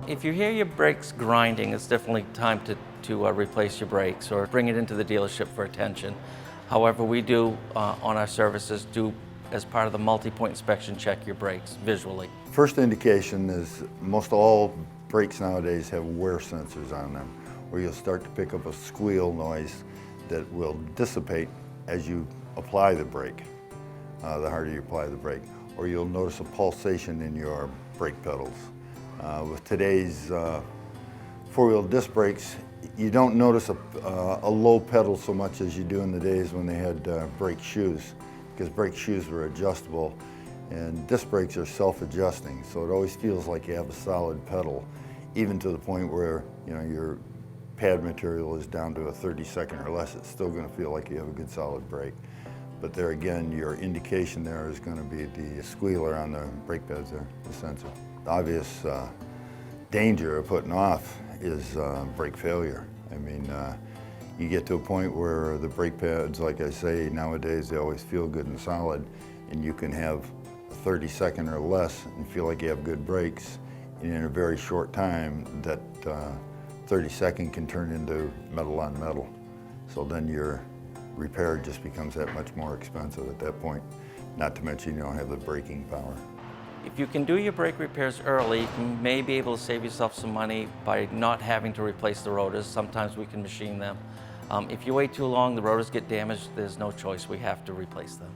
If you hear your brakes grinding, it's definitely time to replace your brakes or bring it into the dealership for attention. However, we do, on our services, as part of the multi-point inspection, check your brakes visually. First indication is most all brakes nowadays have wear sensors on them, where you'll start to pick up a squeal noise that will dissipate as you apply the brake, the harder you apply the brake. Or you'll notice a pulsation in your brake pedals. With today's four-wheel disc brakes, you don't notice a low pedal so much as you do in the days when they had brake shoes, because brake shoes were adjustable and disc brakes are self-adjusting, so it always feels like you have a solid pedal, even to the point where your pad material is down to a 32nd or less. It's still going to feel like you have a good solid brake. But there again, your indication there is going to be the squealer on the brake pads there, the sensor. The obvious danger of putting off is brake failure. I mean, you get to a point where the brake pads, like I say, nowadays they always feel good and solid, and you can have a 32nd or less and feel like you have good brakes, and in a very short time that 32nd can turn into metal on metal. So then your repair just becomes that much more expensive at that point, not to mention you don't have the braking power. If you can do your brake repairs early, you may be able to save yourself some money by not having to replace the rotors. Sometimes we can machine them. If you wait too long, the rotors get damaged, there's no choice, we have to replace them.